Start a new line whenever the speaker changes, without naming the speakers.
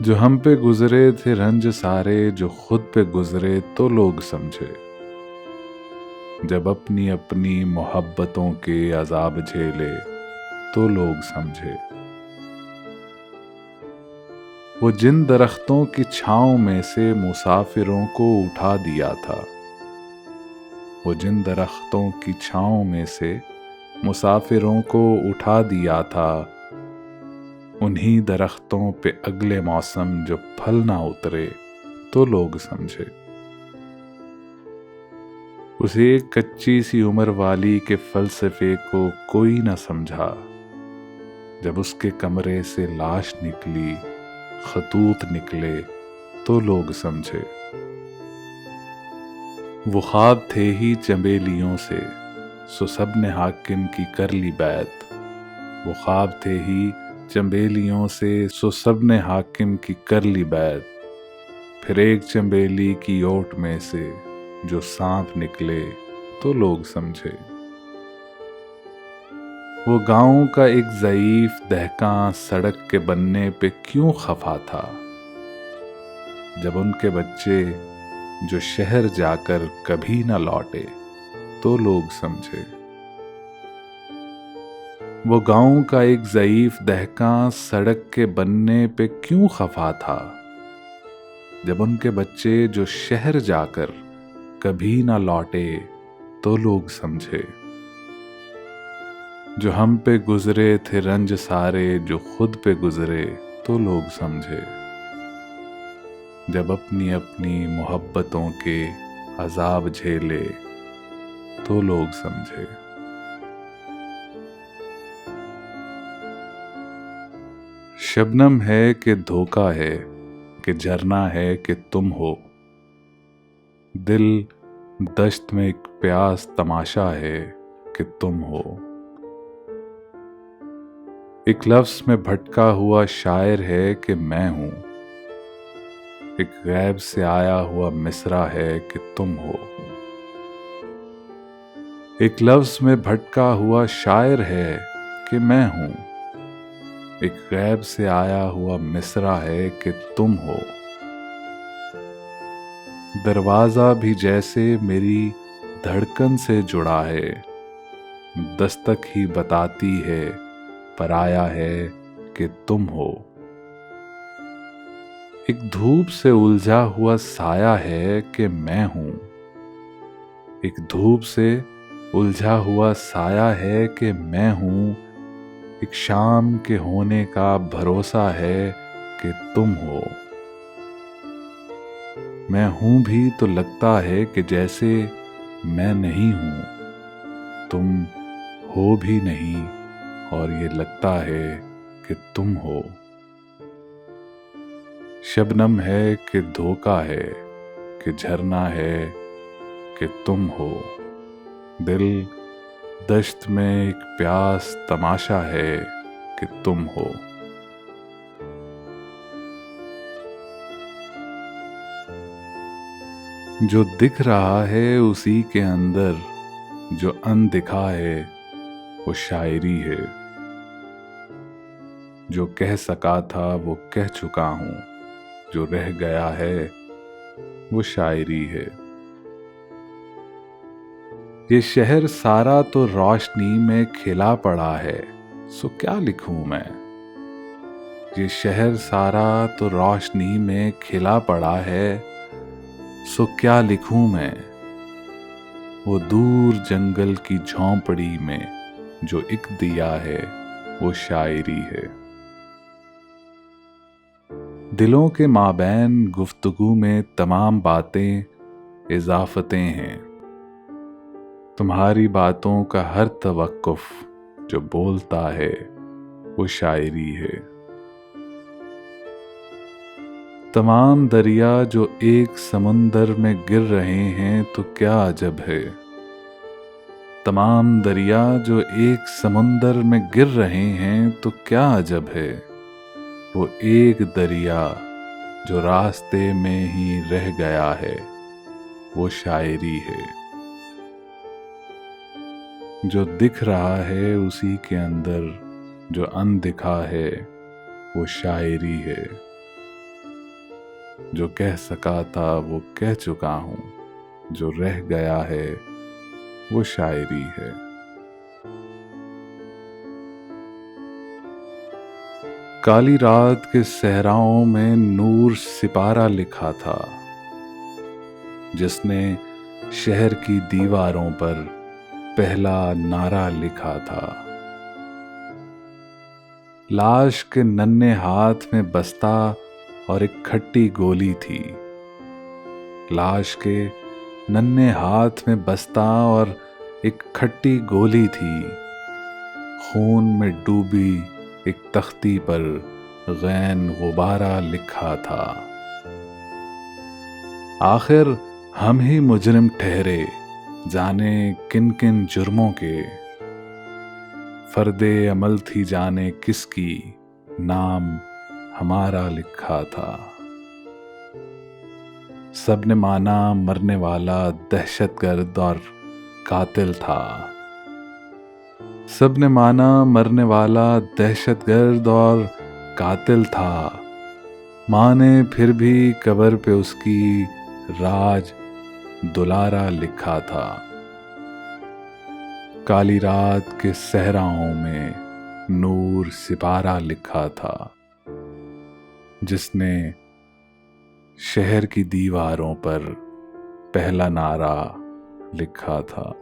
جو ہم پہ گزرے تھے رنج سارے، جو خود پہ گزرے تو لوگ سمجھے، جب اپنی اپنی محبتوں کے عذاب جھیلے تو لوگ سمجھے۔ وہ جن درختوں کی چھاؤں میں سے مسافروں کو اٹھا دیا تھا، وہ جن درختوں کی چھاؤں میں سے مسافروں کو اٹھا دیا تھا، انہی درختوں پہ اگلے موسم جو پھل نہ اترے تو لوگ سمجھے۔ اس ایک کچی سی عمر والی کے فلسفے کو کوئی نہ سمجھا، جب اس کے کمرے سے لاش نکلی، خطوط نکلے تو لوگ سمجھے۔ وہ خواب تھے ہی چنبیلیوں سے، سو سب نے حاکم کی کر لی بیعت۔ وہ خواب تھے ہی چنبیلیوں سے، سو سب نے حاکم کی کر لی بیعت۔ پھر ایک چنبیلی کی اوٹ میں سے جو سانپ نکلے تو لوگ سمجھے۔ وہ گاؤں کا ایک ضعیف دہقاں سڑک کے بننے پہ کیوں خفا تھا، جب ان کے بچے جو شہر جا کر کبھی نہ لوٹے تو لوگ سمجھے۔ وہ گاؤں کا ایک ضعیف دہقاں سڑک کے بننے پہ کیوں خفا تھا، جب ان کے بچے جو شہر جا کر کبھی نہ لوٹے تو لوگ سمجھے۔ جو ہم پہ گزرے تھے رنج سارے، جو خود پہ گزرے تو لوگ سمجھے، جب اپنی اپنی محبتوں کے عذاب جھیلے تو لوگ سمجھے۔ شبنم ہے کہ دھوکا ہے، کہ جھرنا ہے کہ تم ہو، دل دشت میں ایک پیاس تماشا ہے کہ تم ہو۔ ایک لفظ میں بھٹکا ہوا شاعر ہے کہ میں ہوں، ایک غیب سے آیا ہوا مصرع ہے کہ تم ہو۔ ایک لفظ میں بھٹکا ہوا شاعر ہے کہ میں ہوں، ایک غیب سے آیا ہوا مصرع ہے کہ تم ہو۔ دروازہ بھی جیسے میری دھڑکن سے جڑا ہے، دستک ہی بتاتی ہے پرایا ہے کہ تم ہو۔ ایک دھوپ سے الجھا ہوا سایہ ہے کہ میں ہوں، ایک دھوپ سے الجھا ہوا سایہ ہے کہ میں ہوں، ایک شام کے ہونے کا بھروسہ ہے کہ تم ہو۔ میں ہوں بھی تو لگتا ہے کہ جیسے میں نہیں ہوں، تم ہو بھی نہیں اور یہ لگتا ہے کہ تم ہو۔ شبنم ہے کہ دھوکا ہے، کہ جھرنا ہے کہ تم ہو، دل دشت میں ایک پیاس تماشا ہے کہ تم ہو۔ جو دکھ رہا ہے اسی کے اندر جو اندکھا ہے وہ شاعری ہے، جو کہہ سکا تھا وہ کہہ چکا ہوں، جو رہ گیا ہے وہ شاعری ہے۔ یہ شہر سارا تو روشنی میں کھلا پڑا ہے، سو کیا لکھوں میں؟ یہ شہر سارا تو روشنی میں کھلا پڑا ہے، سو کیا لکھوں میں؟ وہ دور جنگل کی جھونپڑی میں جو ایک دیا ہے وہ شاعری ہے۔ دلوں کے مابین گفتگو میں تمام باتیں اضافتیں ہیں، تمہاری باتوں کا ہر توقف جو بولتا ہے وہ شاعری ہے۔ تمام دریا جو ایک سمندر میں گر رہے ہیں تو کیا عجب ہے، تمام دریا جو ایک سمندر میں گر رہے ہیں تو کیا عجب ہے، وہ ایک دریا جو راستے میں ہی رہ گیا ہے وہ شاعری ہے۔ جو دکھ رہا ہے اسی کے اندر جو اندکھا ہے وہ شاعری ہے۔ جو کہہ سکا تھا وہ کہہ چکا ہوں، جو رہ گیا ہے وہ شاعری ہے۔ کالی رات کے صحراؤں میں نور سپارہ لکھا تھا، جس نے شہر کی دیواروں پر پہلا نعرہ لکھا تھا۔ لاش کے ننھے ہاتھ میں بستہ اور ایک کھٹی گولی تھی۔ لاش کے ننھے ہاتھ میں بستہ اور ایک کھٹی گولی تھی۔ خون میں ڈوبی ایک تختی پر غین غبارہ لکھا تھا۔ آخر ہم ہی مجرم ٹھہرے، جانے کن کن جرموں کے۔ فرد عمل تھی جانے کس کی، نام ہمارا لکھا تھا۔ سب نے مانا مرنے والا دہشت گرد اور قاتل تھا۔ سب نے مانا مرنے والا دہشت گرد اور قاتل تھا۔ ماں نے پھر بھی قبر پہ اس کی راج دلارا لکھا تھا۔ کالی رات کے صحراؤں میں نور سپارہ لکھا تھا، جس نے شہر کی دیواروں پر پہلا نعرہ لکھا تھا۔